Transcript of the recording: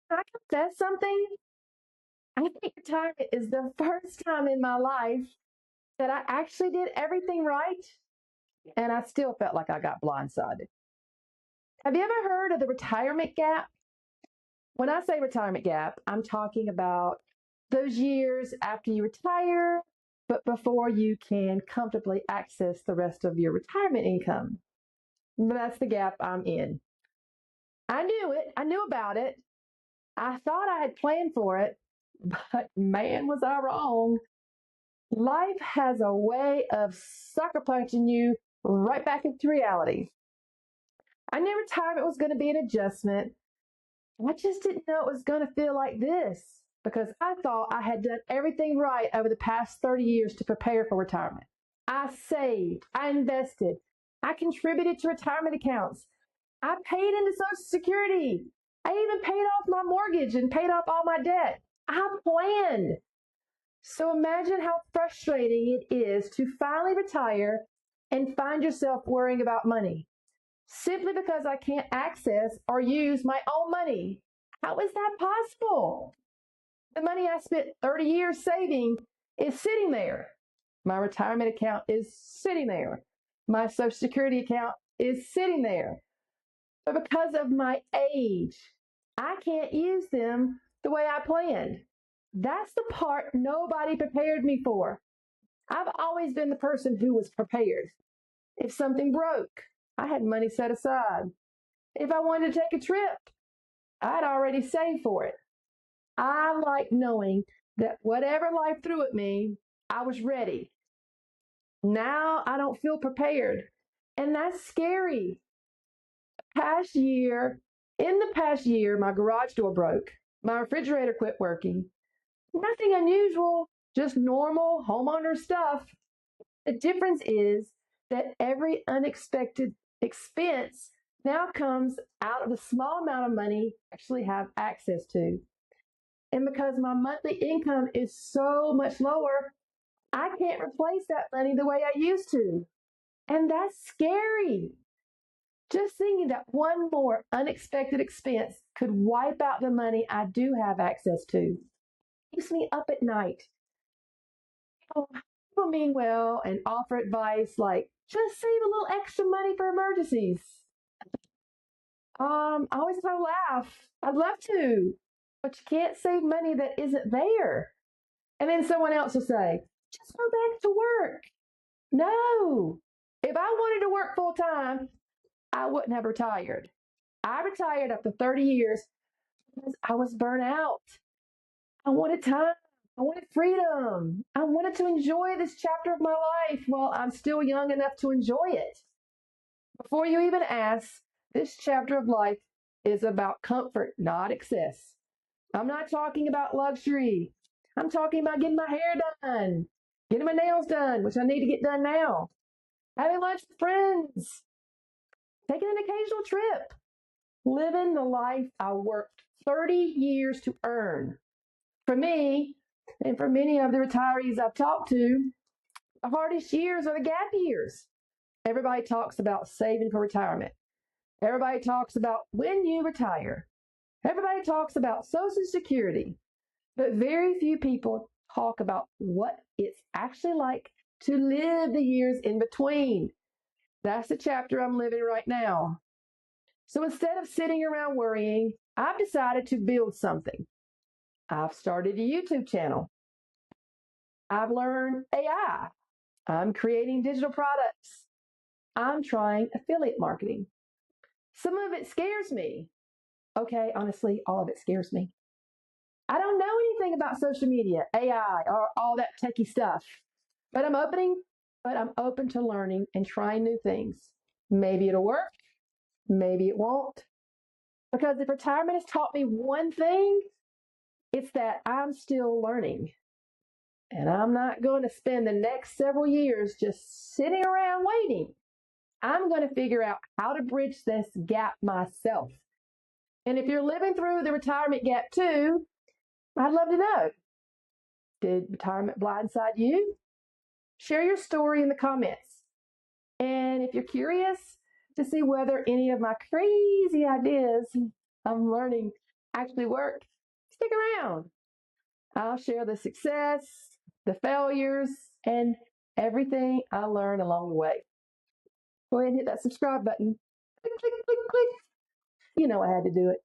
Can I confess something? I think retirement is the first time in my life that I actually did everything right, and I still felt like I got blindsided. Have you ever heard of the retirement gap? When I say retirement gap, I'm talking about those years after you retire, but before you can comfortably access the rest of your retirement income. That's the gap I'm in. I knew it, I knew about it. I thought I had planned for it, but man, was I wrong. Life has a way of sucker punching you right back into reality. I knew retirement was going to be an adjustment. I just didn't know it was going to feel like this because I thought I had done everything right over the past 30 years to prepare for retirement. I saved, I invested, I contributed to retirement accounts, I paid into Social Security, I even paid off my mortgage and paid off all my debt. I planned. So imagine how frustrating it is to finally retire and find yourself worrying about money simply because I can't access or use my own money. How is that possible? The money I spent 30 years saving is sitting there. My retirement account is sitting there. My Social Security account is sitting there. But because of my age, I can't use them the way I planned. That's the part nobody prepared me for. I've always been the person who was prepared. If something broke, I had money set aside. If I wanted to take a trip, I'd already saved for it. I like knowing that whatever life threw at me, I was ready. Now I don't feel prepared. And that's scary. In the past year, my garage door broke. My refrigerator quit working. Nothing unusual, just normal homeowner stuff. The difference is that every unexpected expense now comes out of the small amount of money I actually have access to. And because my monthly income is so much lower, I can't replace that money the way I used to. And that's scary. Just thinking that one more unexpected expense could wipe out the money I do have access to keeps me up at night. Oh, people mean well and offer advice like just save a little extra money for emergencies. I always kind of laugh. I'd love to, but you can't save money that isn't there. And then someone else will say, just go back to work. No, if I wanted to work full time, I wouldn't have retired. I retired after 30 years because I was burnt out. I wanted time. I wanted freedom. I wanted to enjoy this chapter of my life while I'm still young enough to enjoy it. Before you even ask, this chapter of life is about comfort, not excess. I'm not talking about luxury. I'm talking about getting my hair done, getting my nails done, which I need to get done now, having lunch with friends, taking an occasional trip, living the life I worked 30 years to earn. For me, and for many of the retirees I've talked to, the hardest years are the gap years. Everybody talks about saving for retirement. Everybody talks about when you retire. Everybody talks about Social Security. But very few people talk about what it's actually like to live the years in between. That's the chapter I'm living right now. So instead of sitting around worrying, I've decided to build something. I've started a YouTube channel. I've learned AI. I'm creating digital products. I'm trying affiliate marketing. Some of it scares me. Okay, honestly, all of it scares me. I don't know anything about social media, AI, or all that techie stuff. But I'm open to learning and trying new things. Maybe it'll work, maybe it won't. Because if retirement has taught me one thing, it's that I'm still learning. And I'm not going to spend the next several years just sitting around waiting. I'm going to figure out how to bridge this gap myself. And if you're living through the retirement gap too, I'd love to know. Did retirement blindside you? Share your story in the comments. And if you're curious to see whether any of my crazy ideas I'm learning actually work, stick around. I'll share the success, the failures, and everything I learned along the way. Go ahead and hit that subscribe button. Click, click, click, click. You know I had to do it.